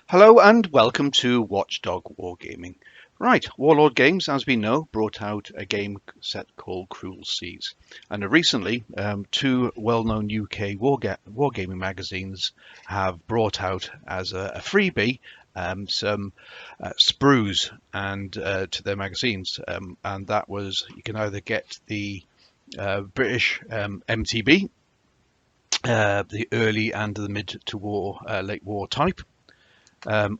Hello and welcome to Watchdog Wargaming. Right, Warlord Games, as we know, brought out a game set called Cruelseas. And recently, two well-known UK wargaming magazines have brought out as a freebie some sprues and to their magazines. And that was, you can either get the British MTB, the early and the mid to war, late war type,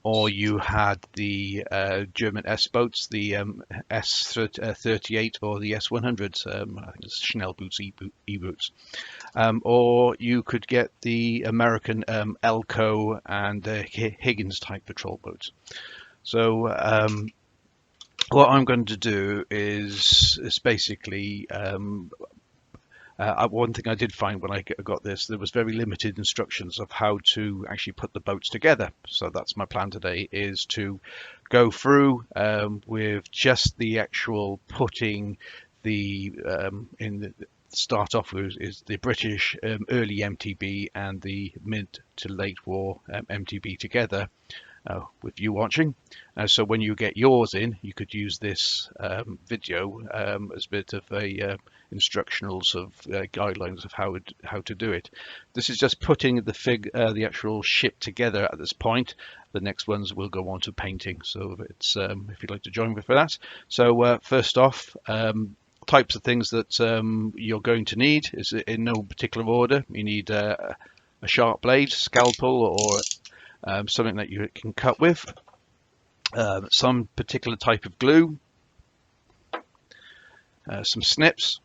or you had the German S-boats, the S38 or the S100s, I think it's Schnellboots, E-boots, or you could get the American Elco and Higgins type patrol boats. So what I'm going to do is basically one thing I did find when I got this, there was very limited instructions of how to actually put the boats together. So that's my plan today, is to go through with just the actual putting the start off with is the British early MTB and the mid to late war MTB together. With you watching, so when you get yours in, you could use this video as a bit of a instructionals of guidelines of how to do it. This is just putting the actual ship together at this point. The next ones will go on to painting. So it's if you'd like to join me for that. So first off, types of things that you're going to need is in no particular order. You need a sharp blade, scalpel, or something that you can cut with, some particular type of glue, some snips,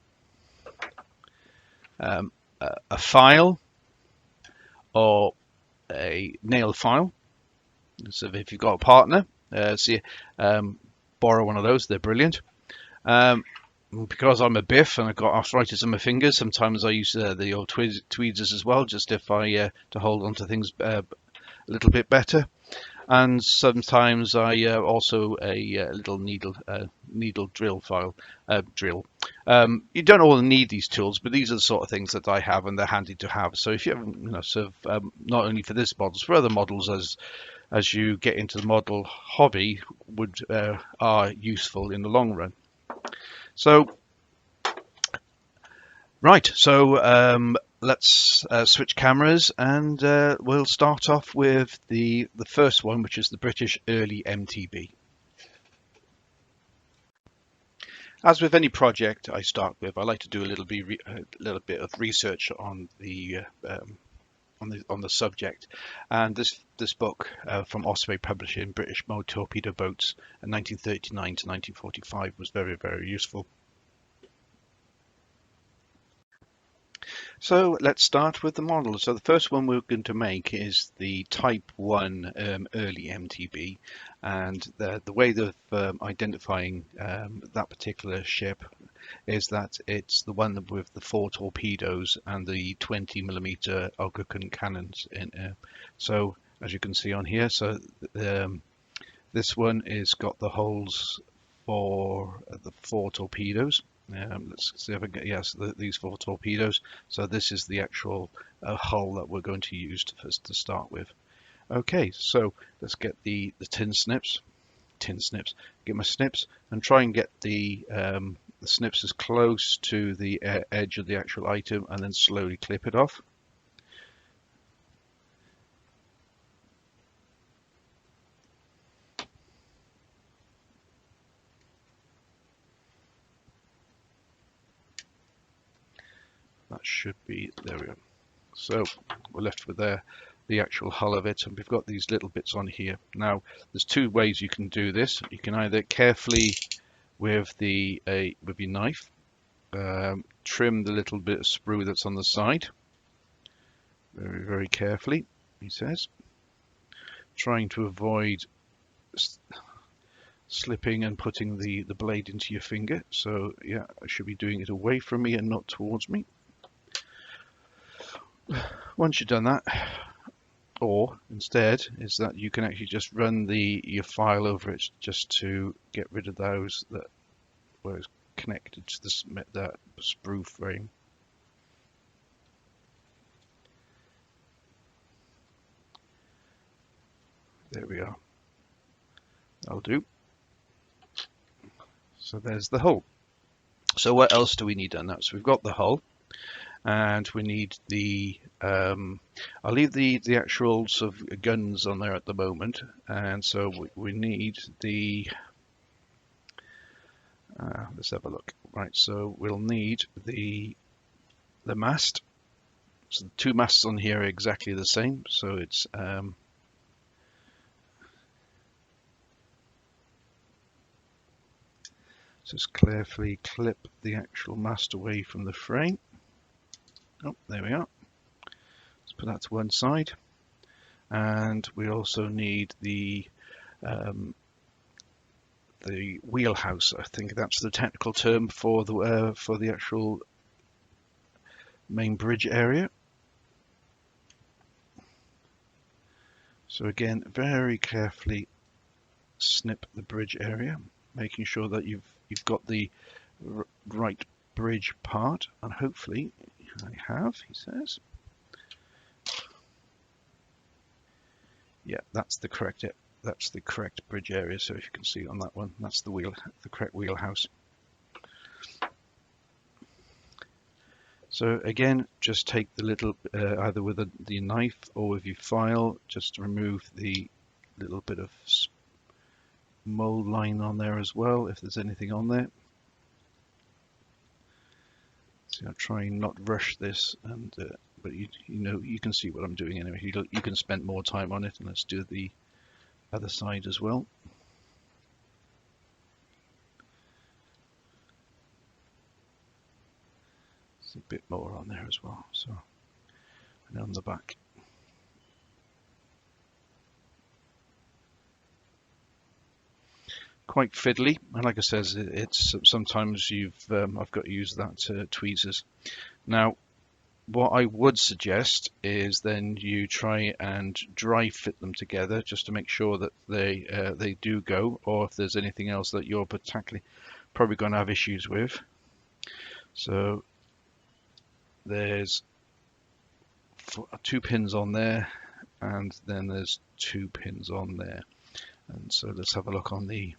a file or a nail file. So if you've got a partner, borrow one of those, they're brilliant. Because I'm a biff and I've got arthritis in my fingers, sometimes I use the old tweezers as well, just if I to hold on to things a little bit better. And sometimes I also a little needle drill file drill. You don't all need these tools, but these are the sort of things that I have, and they're handy to have. So if you have, sort of not only for this models, for other models as you get into the model hobby, are useful in the long run. So right, so let's switch cameras, and we'll start off with the first one, which is the British early MTB. As with any project I start with, I like to do a little bit of research on the subject, and this book from Osprey Publishing, British Motor Torpedo Boats, 1939 to 1945, was very, very useful. So let's start with the model. So the first one we're going to make is the Type 1 early MTB, and the way of identifying that particular ship is that it's the one with the 4 torpedoes and the 20mm Algonquin cannons in it. So as you can see on here, so this one is got the holes for the 4 torpedoes. Let's see if I can get, yes, these 4 torpedoes. So this is the actual hull that we're going to use to start with. Okay, so let's get the tin snips, get my snips, and try and get the snips as close to the edge of the actual item, and then slowly clip it off. That should be, there we go. So we're left with the actual hull of it, and we've got these little bits on here. Now there's 2 ways you can do this. You can either carefully with your knife trim the little bit of sprue that's on the side, very, very carefully, he says, trying to avoid slipping and putting the blade into your finger. So yeah, I should be doing it away from me and not towards me. Once you've done that, or instead, is that you can actually just run your file over it just to get rid of those that were connected to that sprue frame. There we are. That'll do. So there's the hull. So what else do we need done now? So we've got the hull, and we need the I'll leave the actual sort of guns on there at the moment, and so we need the let's have a look. Right, so we'll need the mast. So the two masts on here are exactly the same, so it's just carefully clip the actual mast away from the frame. Oh, there we are. Let's put that to one side. And we also need the wheelhouse. I think that's the technical term for the actual main bridge area. So again, very carefully snip the bridge area, making sure that you've got the right bridge part, and hopefully I have, he says. Yeah, that's the correct bridge area. So if you can see on that one, that's the correct wheelhouse. So again, just take the little either with the knife or with your file, just to remove the little bit of mold line on there as well, if there's anything on there. So I'll try and not rush this, and but you know, you can see what I'm doing anyway. You can spend more time on it, and let's do the other side as well. There's a bit more on there as well, so, and on the back. Quite fiddly, and like I says, it's sometimes I've got to use that tweezers. Now, what I would suggest is then you try and dry fit them together, just to make sure that they do go, or if there's anything else that you're particularly probably going to have issues with. So there's 2 pins on there, and then there's 2 pins on there, and so let's have a look on the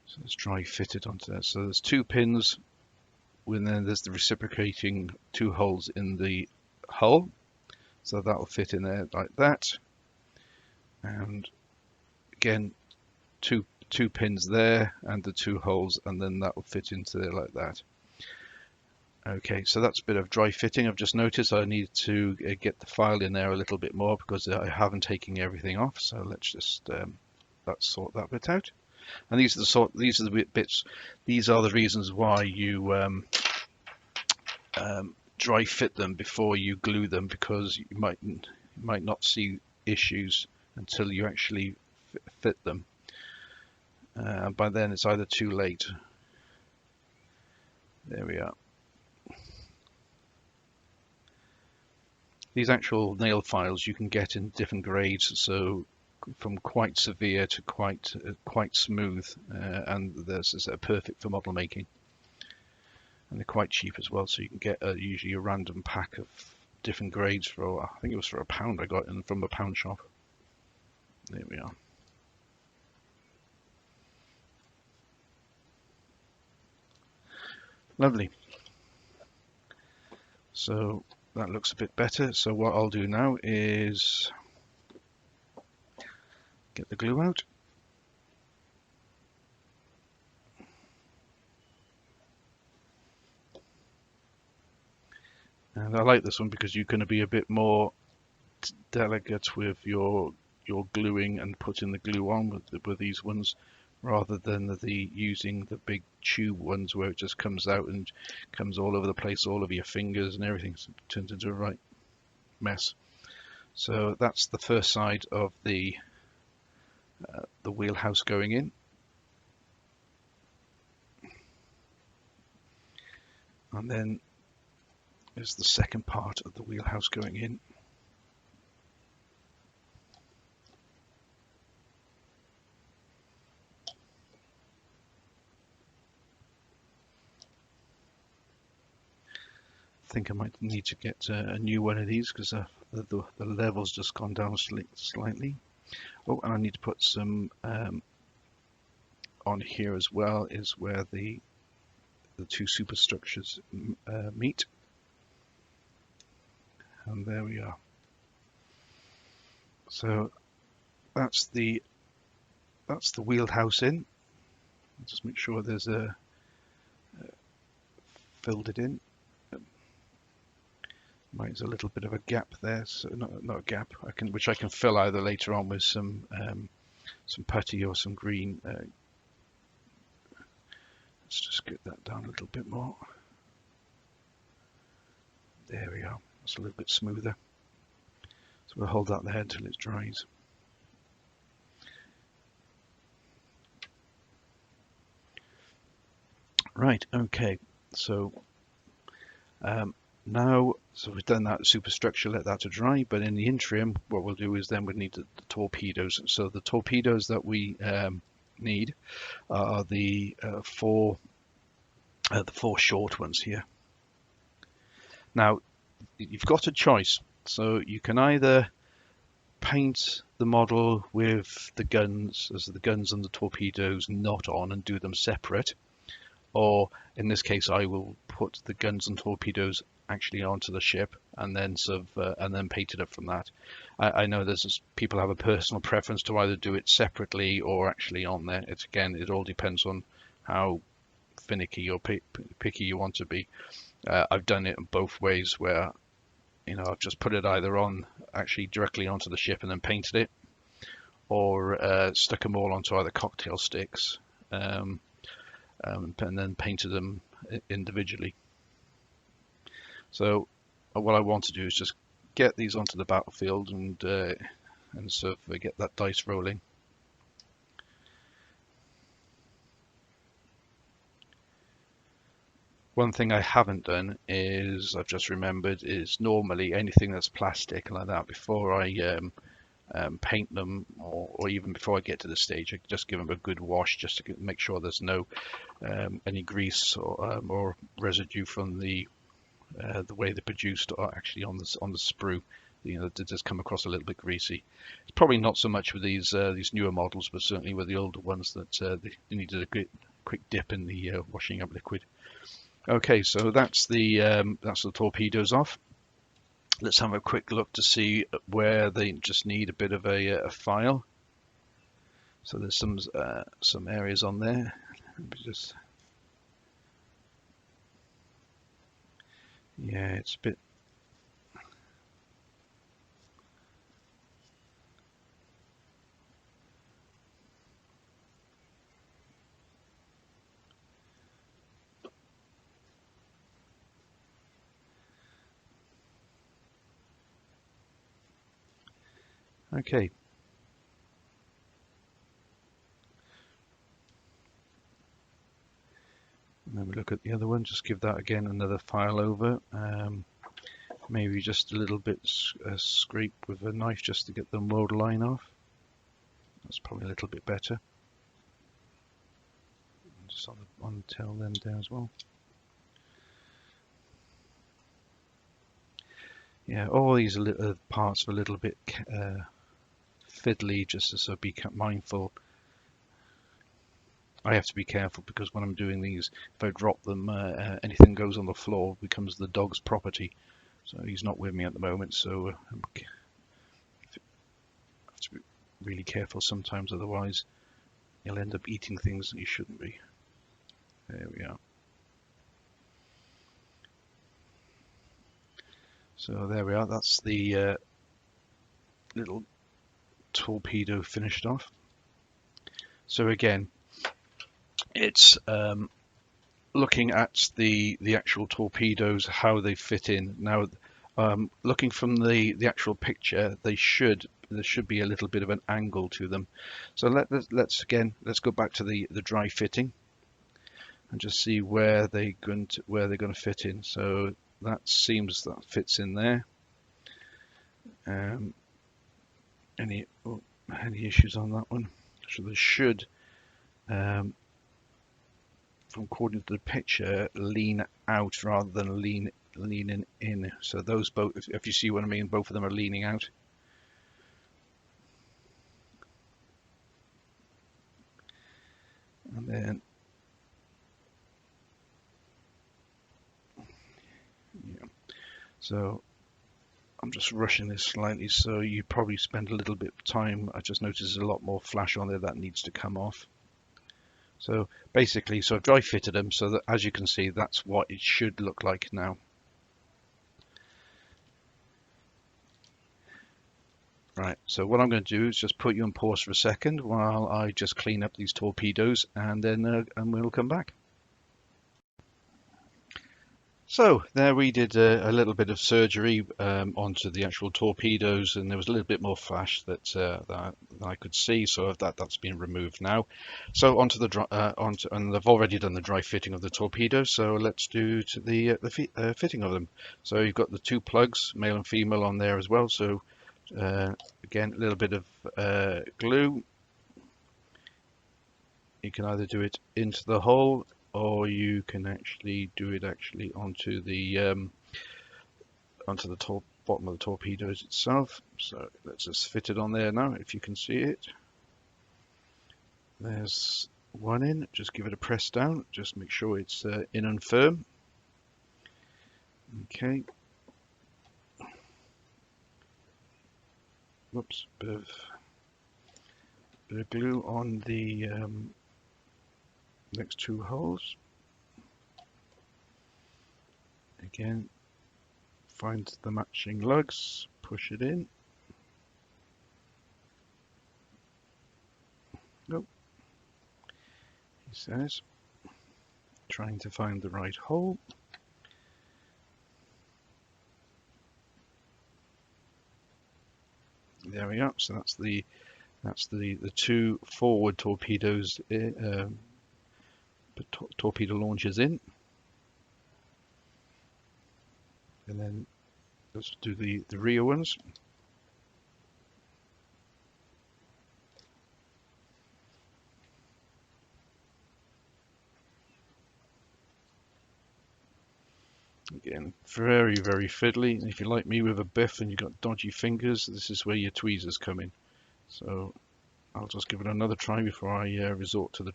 so it's dry fitted onto there. So there's 2 pins, and then there's the reciprocating 2 holes in the hull, so that will fit in there like that, and again 2 pins there and the 2 holes, and then that will fit into there like that. Okay, so that's a bit of dry fitting. I've just noticed I need to get the file in there a little bit more because I haven't taken everything off. So let's just let's sort that bit out. And these are the bits. These are the reasons why you dry fit them before you glue them, because you might not see issues until you actually fit them. By then it's either too late. There we are. These actual nail files you can get in different grades, so from quite severe to quite smooth, and this is perfect for model making. And they're quite cheap as well, so you can get usually a random pack of different grades for, I think it was for £1 I got in from a pound shop. There we are. Lovely. So that looks a bit better. So what I'll do now is get the glue out. And I like this one because you're going to be a bit more delicate with your gluing and putting the glue on with these ones, rather than using the big tube ones where it just comes out and comes all over the place, all over your fingers and everything. So it turns into a right mess. So that's the first side of the wheelhouse going in. And then there's the second part of the wheelhouse going in. think I might need to get a new one of these because the level's just gone down slightly. Oh, and I need to put some on here as well, is where the two superstructures meet. And there we are. So that's the wheelhouse in. Just make sure there's a filled it in. There's a little bit of a gap there, so not a gap. Which I can fill either later on with some putty or some green. Let's just get that down a little bit more. There we are. That's a little bit smoother. So we'll hold that there until it dries. Right. Okay. So now, so we've done that superstructure, let that to dry. But in the interim, what we'll do is then we need the torpedoes. So the torpedoes that we need are the four short ones here. Now, you've got a choice. So you can either paint the model with the guns, as the guns and the torpedoes not on, and do them separate. Or in this case, I will put the guns and torpedoes actually onto the ship and then paint it up from that. I know people have a personal preference to either do it separately or actually on there. It all depends on how finicky or picky you want to be. I've done it in both ways, where I've just put it either on actually directly onto the ship and then painted it, or stuck them all onto either cocktail sticks. And then painted them individually. So what I want to do is just get these onto the battlefield and sort of get that dice rolling. One thing I haven't done is, I've just remembered, is normally anything that's plastic like that, before I paint them, or even before I get to the stage, I just give them a good wash just to make sure there's no any grease or residue from the way they're produced, or actually on the sprue. It does come across a little bit greasy. It's probably not so much with these newer models, but certainly with the older ones that they needed a quick dip in the washing up liquid. Okay, so that's the torpedoes off. Let's have a quick look to see where they just need a bit of a file. So there's some areas on there. Yeah, it's a bit. Okay. And then we look at the other one, just give that again another file over. Maybe just a little bit scrape with a knife just to get the mold line off. That's probably a little bit better. Just on the tail end there as well. Yeah, all these parts are a little bit fiddly, just to sort of be mindful. I have to be careful because when I'm doing these, if I drop them, anything goes on the floor becomes the dog's property. So he's not with me at the moment, so I have to be really careful sometimes, otherwise you'll end up eating things that you shouldn't be. There we are. So there we are, that's the little torpedo finished off. So again, it's looking at the actual torpedoes, how they fit in. Now, looking from the actual picture, there should be a little bit of an angle to them. So let's go back to the dry fitting and just see where they're going to fit in. So that fits in there. Any issues on that one? So there should, according to the picture, lean out rather than lean leaning in. So those both, if you see what I mean, both of them are leaning out. And then, yeah. So I'm just rushing this slightly, so you probably spend a little bit of time. I just noticed there's a lot more flash on there that needs to come off. So basically, so I've dry fitted them, so that, as you can see, that's what it should look like now. Right, so what I'm going to do is just put you on pause for a second while I just clean up these torpedoes, and then we'll come back. So there we did a little bit of surgery onto the actual torpedoes, and there was a little bit more flash that I could see, so that's been removed now. So onto the and I've already done the dry fitting of the torpedoes, so let's do to the fitting of them. So you've got the two plugs, male and female, on there as well. So again, a little bit of glue. You can either do it into the hole, or you can actually do it onto the bottom of the torpedoes itself. So let's just fit it on there now, if you can see it. There's one in. Just give it a press down. Just make sure it's in and firm. Okay. Whoops. Bit of glue on the next two holes. Again, find the matching lugs, push it in. Nope. He says, trying to find the right hole. There we are. So that's the two forward torpedoes, torpedo launchers in. And then let's do the rear ones. Again, very, very fiddly. And if you're like me with a biff and you've got dodgy fingers, this is where your tweezers come in. So I'll just give it another try before I resort to the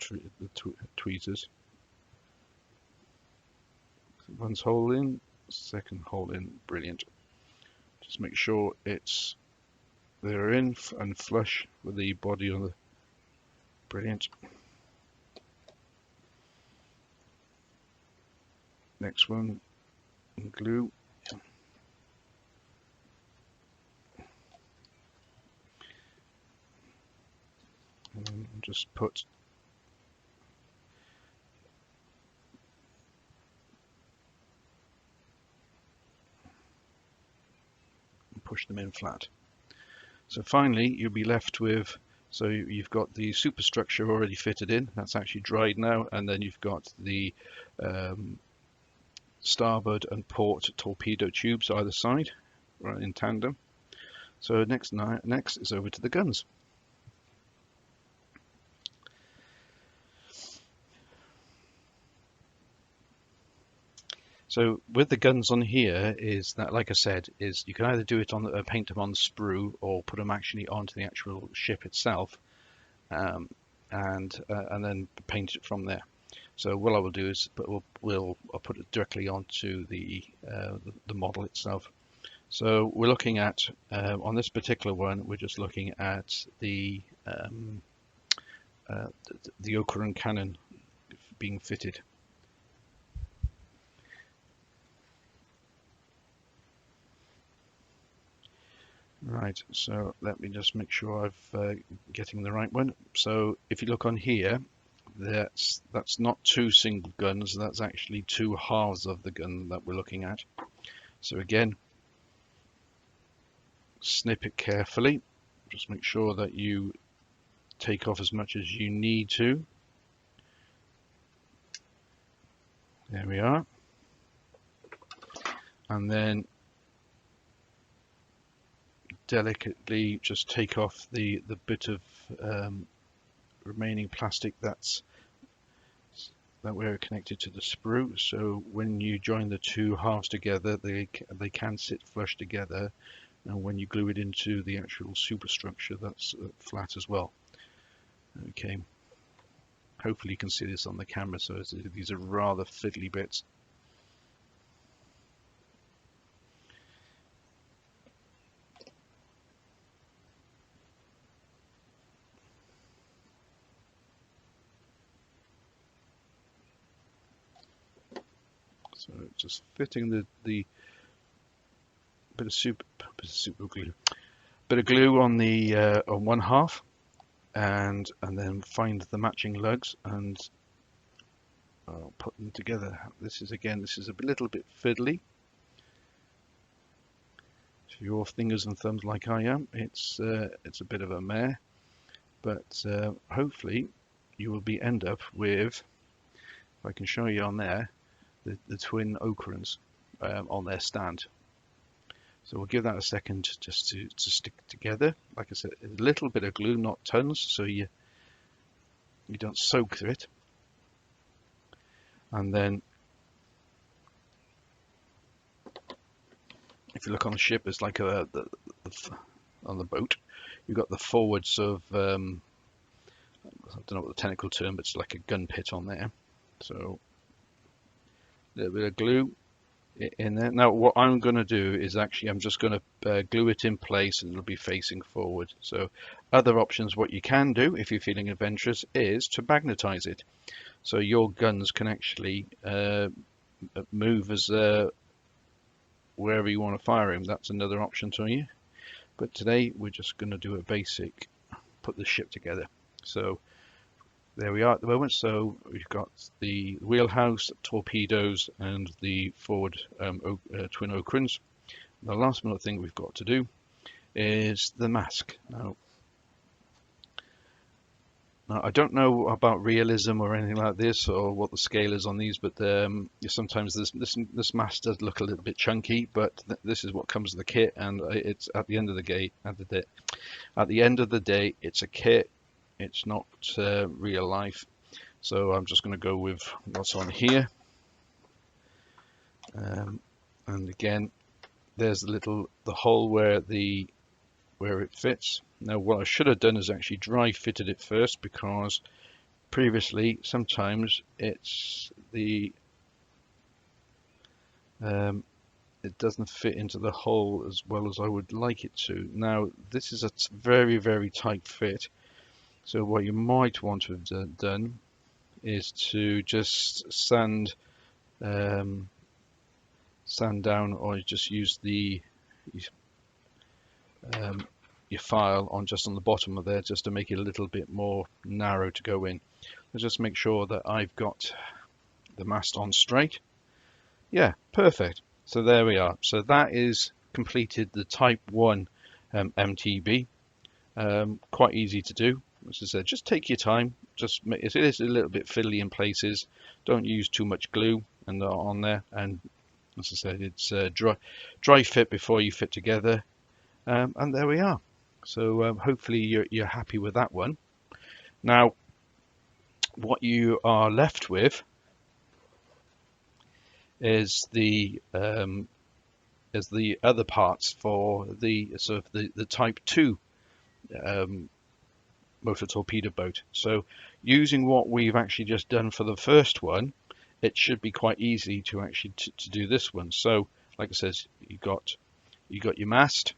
tweezers. One's hole in, second hole in, brilliant. Just make sure they're in and flush with the body on the, brilliant. Next one, glue. And then just push them in flat. So finally you'll be left with, so you've got the superstructure already fitted in, that's actually dried now, and then you've got the starboard and port torpedo tubes either side, right in tandem. So next is over to the guns. So with the guns on here is that, like I said, is you can either do it on paint them on the sprue, or put them actually onto the actual ship itself, and then paint it from there. So what I will do is, I'll put it directly onto the model itself. So we're looking at on this particular one, we're just looking at the Okuran cannon being fitted. Right, so let me just make sure I'm getting the right one. So if you look on here, that's not two single guns, that's actually two halves of the gun that we're looking at. So again, snip it carefully, just make sure that you take off as much as you need to. There we are. And then delicately just take off the bit of remaining plastic that's that way are connected to the sprue, so when you join the two halves together, they can sit flush together, and when you glue it into the actual superstructure, that's flat as well. Okay, hopefully you can see this on the camera, so these are rather fiddly bits. So just fitting the bit of super glue, on the on one half, and then find the matching lugs and I'll put them together. This is a little bit fiddly. If you're fingers and thumbs like I am, it's a bit of a mare, but hopefully you will end up with, if I can show you on there, the twin okrons on their stand. So we'll give that a second just to stick together. Like I said, a little bit of glue, not tons, so you don't soak through it. And then if you look on the ship, it's like on the boat, you've got the forwards of I don't know what the technical term, but it's like a gun pit on there. So a little bit of glue in there. Now what I'm going to do is actually I'm just going to glue it in place, and it'll be facing forward. So other options, what you can do if you're feeling adventurous, is to magnetize it, so your guns can actually move as wherever you want to fire him. That's another option to you, but today we're just going to do a basic put the ship together. So there we are at the moment. So we've got the wheelhouse, torpedoes, and the forward twin okrons. The last minute thing we've got to do is the mast. Now I don't know about realism or anything like this, or what the scale is on these, but sometimes this mast does look a little bit chunky, but this is what comes with the kit, and it's at the end of the day, it's a kit. It's not real life, so I'm just going to go with what's on here. And again, there's the hole where it fits. Now what I should have done is actually dry fitted it first, because previously sometimes it's it doesn't fit into the hole as well as I would like it to. Now this is a very, very tight fit, so what you might want to have done is to just sand down, or just use your file on the bottom of there, just to make it a little bit more narrow to go in. Let's just make sure that I've got the mast on straight. Yeah, perfect. So there we are. So that is completed the Type 1 MTB. Quite easy to do. As I said, just take your time. It is a little bit fiddly in places. Don't use too much glue and on there. And as I said, it's dry fit before you fit together. And there we are. So hopefully you're happy with that one. Now, what you are left with is the other parts for the Type 2 motor torpedo boat. So using what we've actually just done for the first one, it should be quite easy to actually to do this one. So like I said, you got your mast,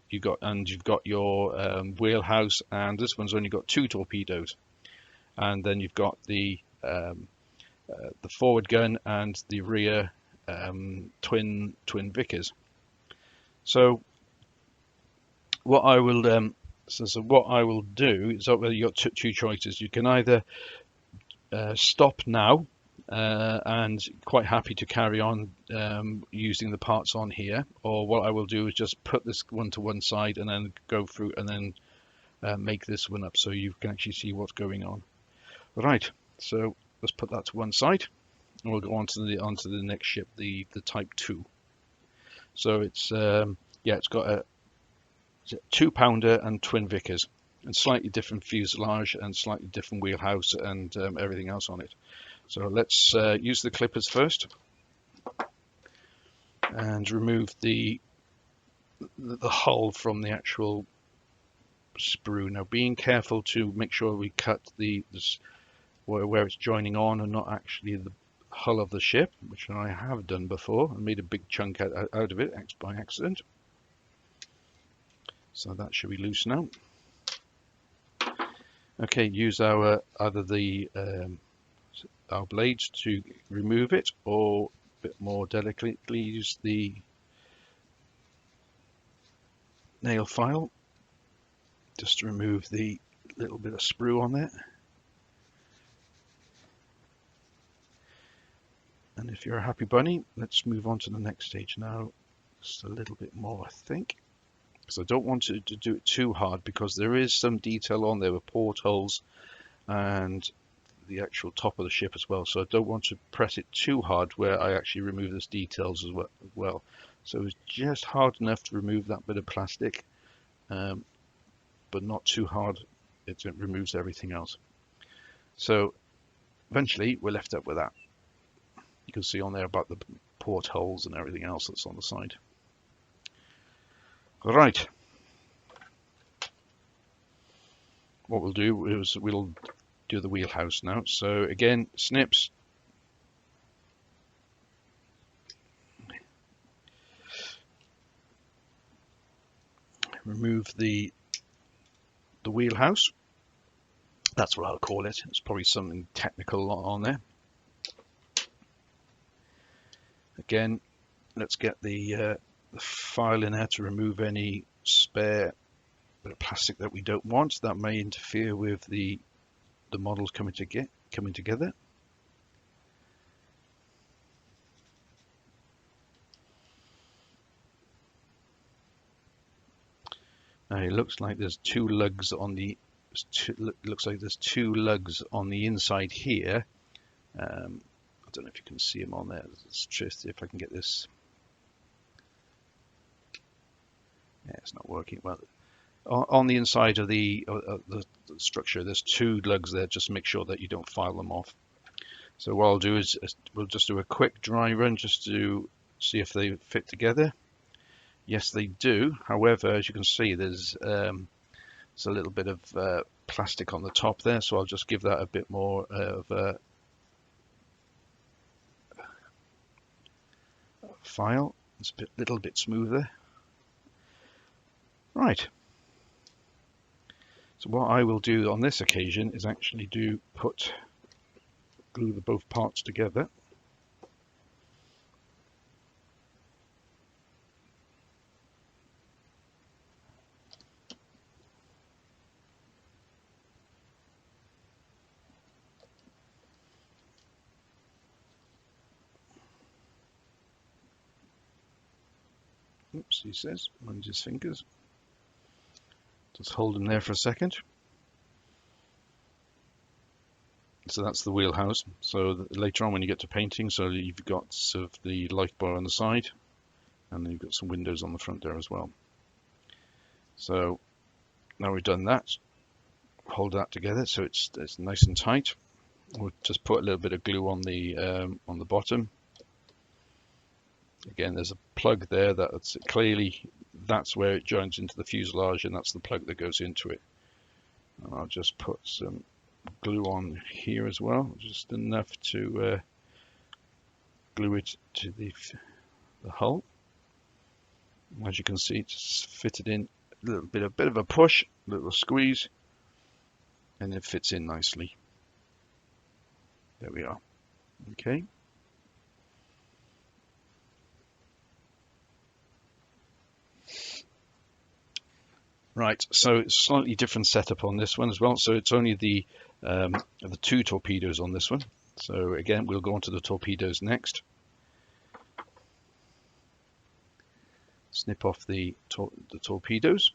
you've got your wheelhouse, and this one's only got 2 torpedoes, and then you've got the forward gun and the rear twin Vickers. So what I will do is, you got two choices. You can either stop now and quite happy to carry on using the parts on here, or what I will do is just put this one to one side and then go through and then make this one up, so you can actually see what's going on. Right, so let's put that to one side, and we'll go on to the next ship, the Type 2. So it's it's got a 2-pounder and twin Vickers, and slightly different fuselage and slightly different wheelhouse and everything else on it. So let's use the clippers first and remove the hull from the actual sprue. Now, being careful to make sure we cut where it's joining on and not actually the hull of the ship, which I have done before and made a big chunk out of it by accident. So that should be loose now. Okay, use our blades to remove it, or a bit more delicately use the nail file just to remove the little bit of sprue on there. And if you're a happy bunny, let's move on to the next stage now. Just a little bit more, I think. Because I don't want to do it too hard, because there is some detail on there with portholes and the actual top of the ship as well. So I don't want to press it too hard where I actually remove those details as well. So it's just hard enough to remove that bit of plastic, but not too hard. It removes everything else. So eventually we're left up with that. You can see on there about the portholes and everything else that's on the side. Right. What we'll do is we'll do the wheelhouse now. So again, snips. Remove the wheelhouse. That's what I'll call it. It's probably something technical on there. Again, let's get the file in there to remove any spare bit of plastic that we don't want. That may interfere with the models coming together. Now it looks like there's two lugs on the. Looks like there's two lugs on the inside here. I don't know if you can see them on there. Let's just see if I can get this. Yeah, it's not working well. On the inside of the structure, there's two lugs there. Just make sure that you don't file them off. So what I'll do is we'll just do a quick dry run just to see if they fit together. Yes, they do. However, as you can see, there's a little bit of plastic on the top there. So I'll just give that a bit more of a file. It's a little bit smoother. Right. So what I will do on this occasion is actually glue the both parts together. Oops, he says, mind his fingers. Just hold them there for a second. So that's the wheelhouse. So later on when you get to painting, so you've got sort of the light bar on the side, and then you've got some windows on the front there as well. So now we've done that, hold that together so it's nice and tight. We'll just put a little bit of glue on the bottom. Again, there's a plug there that's clearly where it joins into the fuselage, and that's the plug that goes into it. And I'll just put some glue on here as well, just enough to glue it to the hull. As you can see, it's fitted in a bit of a push, a little squeeze, and it fits in nicely. There we are. Okay. Right, so it's slightly different setup on this one as well. So it's only the two torpedoes on this one. So again, we'll go on to the torpedoes next. Snip off the torpedoes.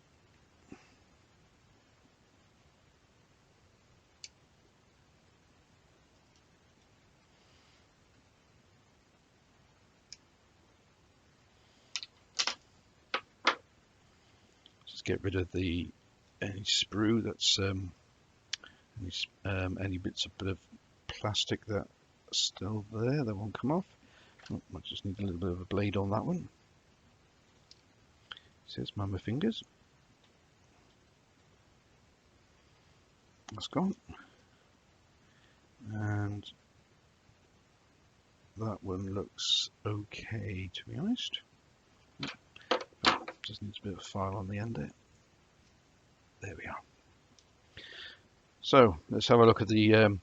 Get rid of any sprue that's any bit of plastic that still there, that won't come off. Oh, I just need a little bit of a blade on that one. Says Mama Fingers. That's gone. And that one looks okay, to be honest. Just needs a bit of file on the end there. There we are. So let's have a look at the.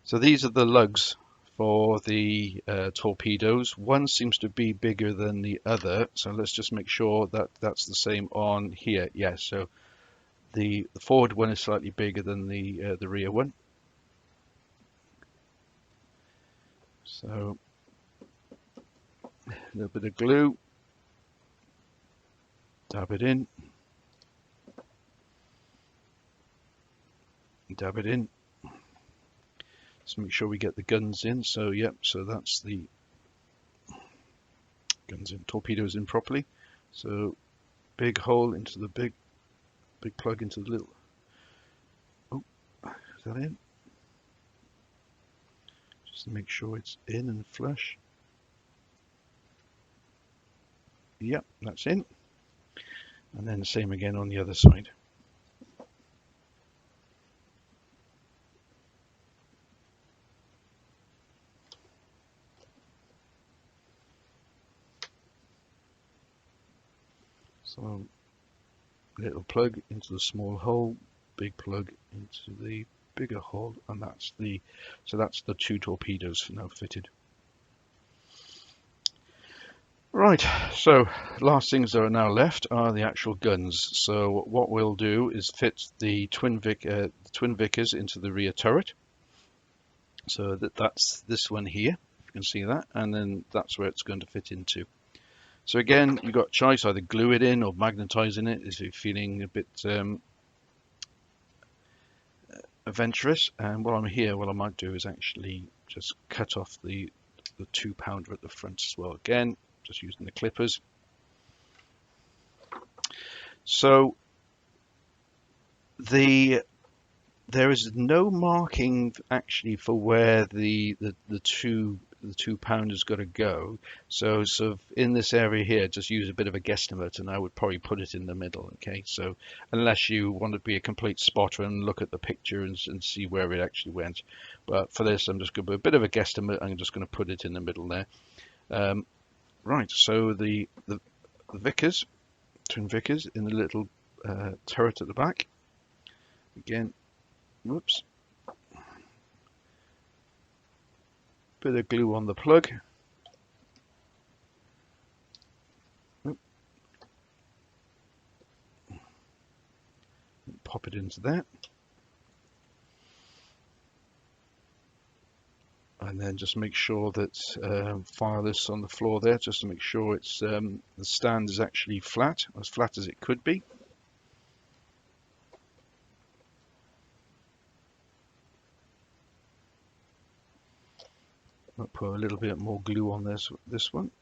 So these are the lugs for the torpedoes. One seems to be bigger than the other. So let's just make sure that that's the same on here. Yes. So the forward one is slightly bigger than the rear one. So a little bit of glue. Dab it in. Dab it in. Just make sure we get the guns in. So yep, so that's the guns in, torpedoes in properly. So big hole into the big plug into the little. Oh, is that in? Just to make sure it's in and flush. Yep, that's in. And then the same again on the other side. So little plug into the small hole, big plug into the bigger hole, and that's the two torpedoes now fitted. Right, so last things that are now left are the actual guns. So what we'll do is fit the twin Vickers into the rear turret. So that's this one here, if you can see that, and then that's where it's going to fit into. So again, you've got a choice, either glue it in or magnetizing it if you're feeling a bit adventurous. And while I'm here, what I might do is actually just cut off the 2-pounder at the front as well. Again, just using the clippers. So there is no marking actually for where the 2-pounder's got to go. So sort of in this area here, just use a bit of a guesstimate, and I would probably put it in the middle. Okay, so unless you want to be a complete spotter and look at the picture and see where it actually went, but for this, I'm just going to do a bit of a guesstimate. I'm just going to put it in the middle there. Right, so the Vickers, twin Vickers, in the little turret at the back. Again, whoops. Bit of glue on the plug. Pop it into there. And then just make sure that file this on the floor there, just to make sure it's the stand is actually flat as it could be. I'll put a little bit more glue on this one.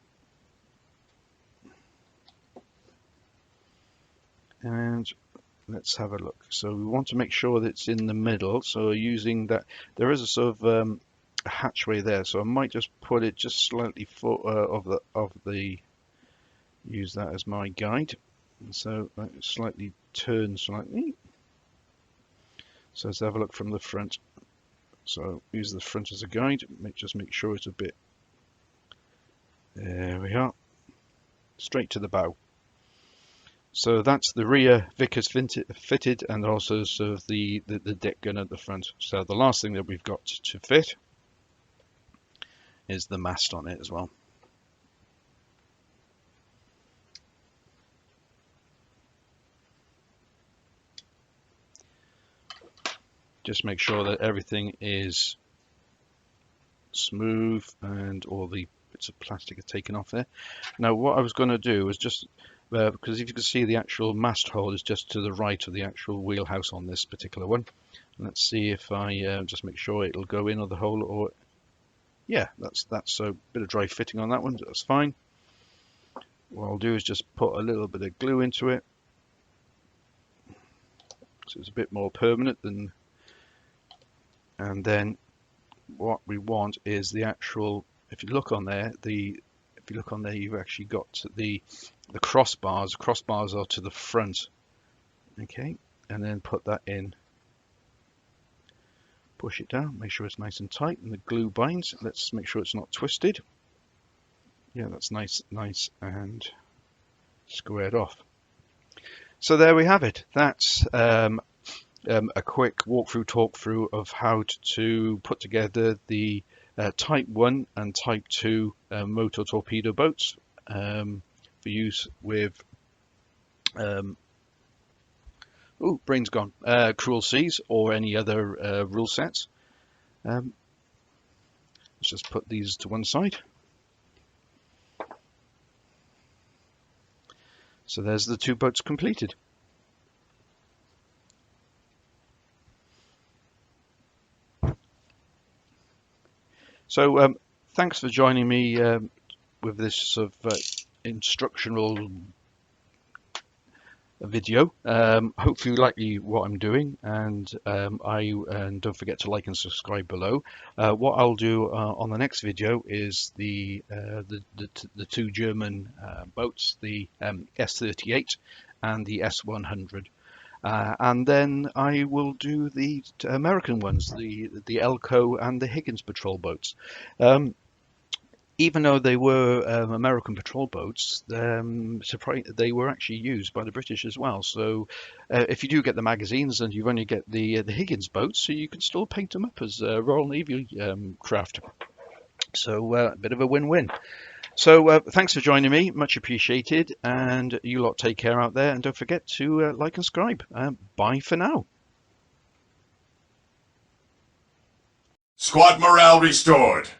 And let's have a look. So we want to make sure that it's in the middle. So using that, there is a sort of a hatchway there. So I might just put it just slightly use that as my guide. And so slightly turn slightly. So let's have a look from the front. So use the front as a guide. Just make sure it's a bit. There we are. Straight to the bow. So that's the rear Vickers fitted, and also sort of the deck gun at the front. So the last thing that we've got to fit is the mast on it as well. Just make sure that everything is smooth and all the bits of plastic are taken off there. Now what I was going to do was just, because if you can see, the actual mast hole is just to the right of the actual wheelhouse on this particular one. Let's see if I just make sure it'll go in or the hole, or yeah, that's a bit of dry fitting on that one. That's fine. What I'll do is just put a little bit of glue into it, so it's a bit more permanent than. And then what we want is the actual, if you look on there, you've actually got the crossbars. Crossbars are to the front. Okay, and then put that in. Push it down, make sure it's nice and tight, and the glue binds. Let's make sure it's not twisted. Yeah, that's nice and squared off. So there we have it. That's a quick talk through of how to put together the Type 1 and Type 2 motor torpedo boats for use with brain's gone. Cruelseas or any other rule sets. Let's just put these to one side. So there's the 2 boats completed. So thanks for joining me with this sort of instructional video. Hopefully you like what I'm doing, and don't forget to like and subscribe below. What I'll do on the next video is the 2 German boats, the S38 and the S100. And then I will do the American ones, the Elko and the Higgins patrol boats. Even though they were American patrol boats, they were actually used by the British as well. So if you do get the magazines and you only get the Higgins boats, so you can still paint them up as Royal Navy craft. So a bit of a win-win. So thanks for joining me, much appreciated, and you lot take care out there, and don't forget to like and subscribe. Bye for now. Squad morale restored.